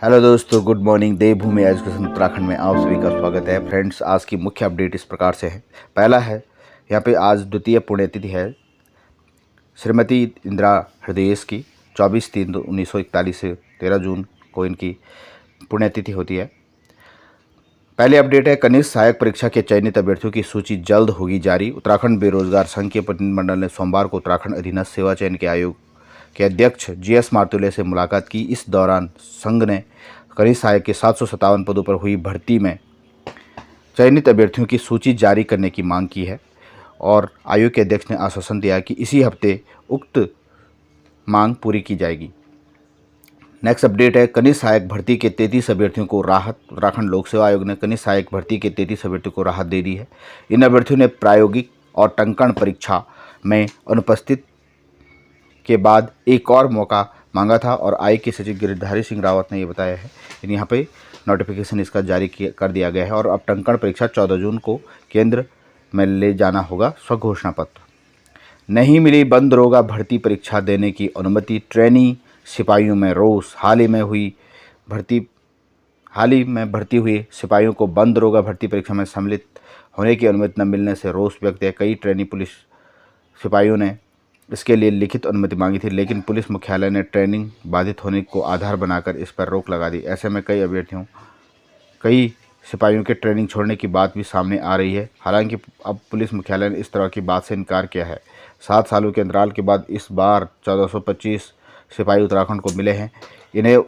Hello दोस्तों, good morning. देवभूमि education Uttarakhand में आप सभी का स्वागत है। फ्रेंड्स, आज की मुख्य अपडेट इस प्रकार से है। पहला है, यहाँ पे आज द्वितीय पुण्यतिथि है श्रीमती इंदिरा हृदय की। 24/3/1941 से 13 जून को इनकी पुण्यतिथि होती है। पहली अपडेट है, कनिष्ठ सहायक परीक्षा के चयनित अभ्यर्थियों की सूची जल्द होगी जारी। उत्तराखंड बेरोजगार संघ के प्रतिनिधिमंडल ने सोमवार को उत्तराखंड अधीनस्थ सेवा चयन के आयोग के अध्यक्ष GS मार्तुले से मुलाकात की। इस दौरान संघ ने कनिष्ठ सहायक के 757 पदों पर हुई भर्ती में चयनित अभ्यर्थियों की सूची जारी करने की मांग की है और आयोग के अध्यक्ष ने आश्वासन दिया कि इसी हफ्ते उक्त मांग पूरी की जाएगी। नेक्स्ट अपडेट है, कनिष्ठ सहायक भर्ती के 33 अभ्यर्थियों को राहत। उत्तराखंड लोक सेवा आयोग ने कनिष्ठ सहायक भर्ती के 33 अभ्यर्थियों को राहत दे दी है। इन अभ्यर्थियों ने प्रायोगिक और टंकण परीक्षा में अनुपस्थित के बाद एक और मौका मांगा था और आयोग के सचिव गिरिधारी सिंह रावत ने ये बताया है। यहाँ पे नोटिफिकेशन इसका जारी कर दिया गया है और अब टंकण परीक्षा 14 जून को केंद्र में ले जाना होगा स्वघोषणा पत्र। नहीं मिली बंद दरोगा भर्ती परीक्षा देने की अनुमति। ट्रेनी सिपाहियों में रोष। हाल ही में भर्ती हुए सिपाहियों को बंद दरोगा भर्ती परीक्षा में सम्मिलित होने की अनुमति न मिलने से रोष व्यक्त है। कई ट्रेनी पुलिस सिपाहियों ने इसके लिए लिखित अनुमति मांगी थी, लेकिन पुलिस मुख्यालय ने ट्रेनिंग बाधित होने को आधार बनाकर इस पर रोक लगा दी। ऐसे में कई सिपाहियों के ट्रेनिंग छोड़ने की बात भी सामने आ रही है। हालांकि अब पुलिस मुख्यालय ने इस तरह की बात से इनकार किया है। 7 सालों के अंतराल के बाद इस बार 1425 सिपाही उत्तराखंड को मिले हैं। इन्हें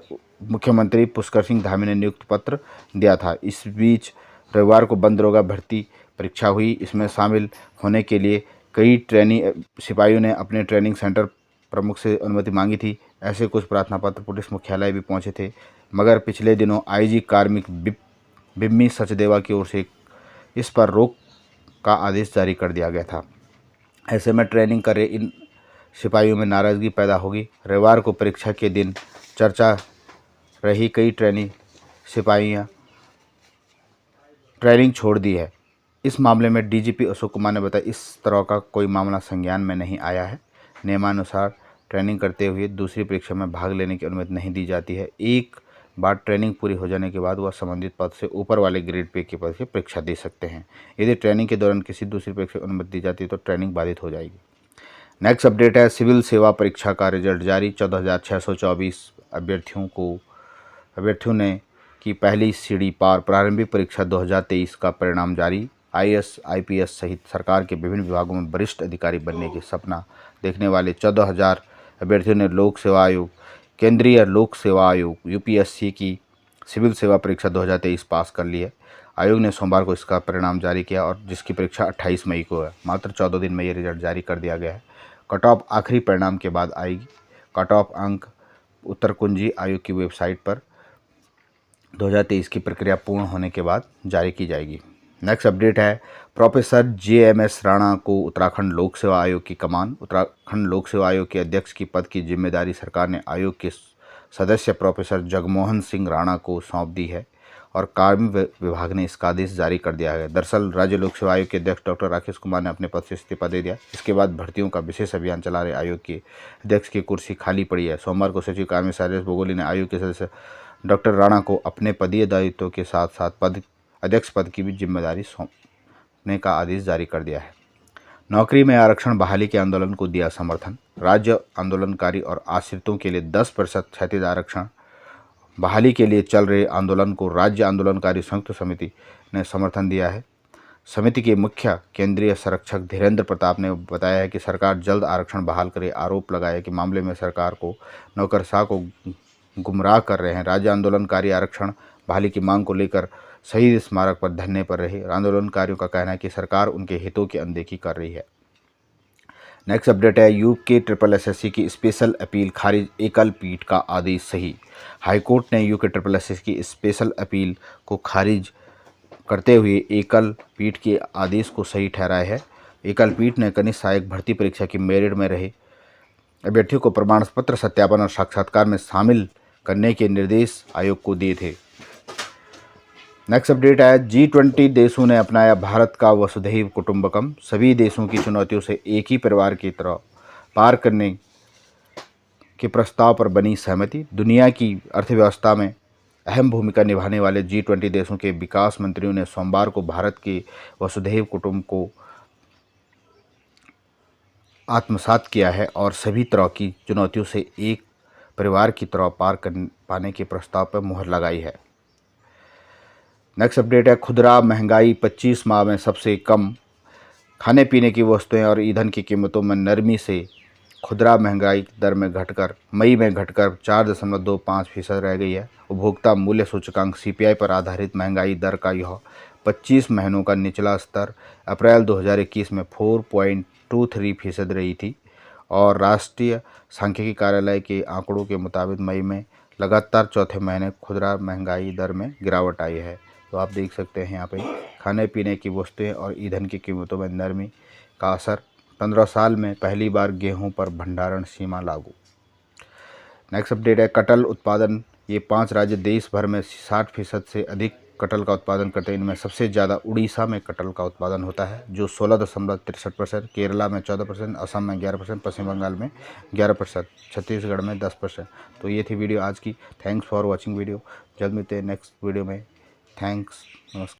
मुख्यमंत्री पुष्कर सिंह धामी ने नियुक्ति पत्र दिया था। इस बीच रविवार को बंद दरोगा भर्ती परीक्षा हुई। इसमें शामिल होने के लिए कई ट्रेनी सिपाहियों ने अपने ट्रेनिंग सेंटर प्रमुख से अनुमति मांगी थी। ऐसे कुछ प्रार्थना पत्र पुलिस मुख्यालय भी पहुंचे थे, मगर पिछले दिनों IG कार्मिक बिम्मी सचदेवा की ओर से इस पर रोक का आदेश जारी कर दिया गया था। ऐसे में ट्रेनिंग कर रहे इन सिपाहियों में नाराज़गी पैदा होगी। रविवार को परीक्षा के दिन चर्चा रही। कई ट्रेनी सिपाहियाँ ट्रेनिंग छोड़ दी है। इस मामले में DGP अशोक कुमार ने बताया, इस तरह का कोई मामला संज्ञान में नहीं आया है। नियमानुसार ट्रेनिंग करते हुए दूसरी परीक्षा में भाग लेने की अनुमति नहीं दी जाती है। एक बार ट्रेनिंग पूरी हो जाने के बाद वह संबंधित पद से ऊपर वाले ग्रेड पे के पद की परीक्षा दे सकते हैं। यदि ट्रेनिंग के दौरान किसी दूसरी परीक्षा की अनुमति दी जाती है तो ट्रेनिंग बाधित हो जाएगी। नेक्स्ट अपडेट है, सिविल सेवा परीक्षा का रिजल्ट जारी। 14,624 अभ्यर्थियों ने की पहली सीढ़ी पार। प्रारंभिक परीक्षा 2023 का परिणाम जारी। IAS IPS सहित सरकार के विभिन्न विभागों में वरिष्ठ अधिकारी बनने के सपना देखने वाले 14,000 अभ्यर्थियों ने लोक सेवा आयोग, केंद्रीय लोक सेवा आयोग UPSC की सिविल सेवा परीक्षा 2023 पास कर ली है। आयोग ने सोमवार को इसका परिणाम जारी किया और जिसकी परीक्षा 28 मई को है। मात्र 14 दिन में ये रिजल्ट जारी कर दिया गया है। कट ऑफ आखिरी परिणाम के बाद आएगी। कट ऑफ अंक उत्तर कुंजी आयोग की वेबसाइट पर 2023 की प्रक्रिया पूर्ण होने के बाद जारी की जाएगी। नेक्स्ट अपडेट है, प्रोफेसर JMS राणा को उत्तराखंड लोक सेवा आयोग की कमान। उत्तराखंड लोक सेवा आयोग के अध्यक्ष की पद की जिम्मेदारी सरकार ने आयोग के सदस्य प्रोफेसर जगमोहन सिंह राणा को सौंप दी है और कार्मिक विभाग ने इसका आदेश जारी कर दिया है। दरअसल राज्य लोक सेवा आयोग के अध्यक्ष डॉक्टर राकेश कुमार ने अपने पद से इस्तीफा दे दिया। इसके बाद भर्तियों का विशेष अभियान चला रहे आयोग के अध्यक्ष की कुर्सी खाली पड़ी है। सोमवार को सचिव कार्मिक शैलेश बोगोली ने आयोग के सदस्य डॉक्टर राणा को अपने पदीय दायित्वों के साथ साथ अध्यक्ष पद की भी जिम्मेदारी सौंपने का आदेश जारी कर दिया है। नौकरी में आरक्षण बहाली के आंदोलन को दिया समर्थन। राज्य आंदोलनकारी और आश्रितों के लिए 10% क्षैतिज आरक्षण बहाली के लिए चल रहे आंदोलन को राज्य आंदोलनकारी संयुक्त समिति ने समर्थन दिया है। समिति के मुख्य केंद्रीय संरक्षक धीरेन्द्र प्रताप ने बताया है कि सरकार जल्द आरक्षण बहाल करे। आरोप लगाया कि मामले में सरकार को नौकरशाह को गुमराह कर रहे हैं। राज्य आंदोलनकारी आरक्षण बहाली की मांग को लेकर शहीद स्मारक पर धरने पर रहे। आंदोलनकारियों का कहना है कि सरकार उनके हितों की अनदेखी कर रही है। नेक्स्ट अपडेट है, UK SSSC की स्पेशल अपील खारिज। एकल पीठ का आदेश सही। हाईकोर्ट ने UK SSSC की स्पेशल अपील को खारिज करते हुए एकल पीठ के आदेश को सही ठहराया है। एकल पीठ ने कनिष्ठ सहायक भर्ती परीक्षा की मेरिट में रहे अभ्यर्थियों को प्रमाण पत्र सत्यापन और साक्षात्कार में शामिल करने के निर्देश आयोग को दिए थे। नेक्स्ट अपडेट है, G20 देशों ने अपनाया भारत का वसुधैव कुटुंबकम। सभी देशों की चुनौतियों से एक ही परिवार की तरह पार करने के प्रस्ताव पर बनी सहमति। दुनिया की अर्थव्यवस्था में अहम भूमिका निभाने वाले G20 देशों के विकास मंत्रियों ने सोमवार को भारत के वसुधैव कुटुंब को आत्मसात किया है और सभी तरह की चुनौतियों से एक परिवार की तरह पार कर पाने के प्रस्ताव पर मुहर लगाई है। नेक्स्ट अपडेट है, खुदरा महंगाई 25 माह में सबसे कम। खाने पीने की वस्तुएं और ईंधन की कीमतों में नरमी से खुदरा महंगाई दर में घटकर मई में घटकर 4.25% रह गई है। उपभोक्ता मूल्य सूचकांक CPI पर आधारित महंगाई दर का यह 25 महीनों का निचला स्तर अप्रैल 2021 में 4.23% रही थी और राष्ट्रीय सांख्यिकी कार्यालय के आंकड़ों के मुताबिक मई में लगातार चौथे महीने खुदरा महंगाई दर में गिरावट आई है। तो आप देख सकते हैं यहाँ पे खाने पीने की वस्तुएं और ईंधन की कीमतों में नरमी का असर। 15 साल में पहली बार गेहूं पर भंडारण सीमा लागू। नेक्स्ट अपडेट है, कटहल उत्पादन। ये 5 राज्य देश भर में 60% से अधिक कटहल का उत्पादन करते हैं। इनमें सबसे ज़्यादा उड़ीसा में कटहल का उत्पादन होता है जो 16.63%, केरला में 14%, असम में 11%, पश्चिम बंगाल में 11%, छत्तीसगढ़ में 10%। तो ये थी वीडियो आज की। Thanks for watching video. जल्द मिलते हैं नेक्स्ट वीडियो में। थैंक्स, नमस्कार।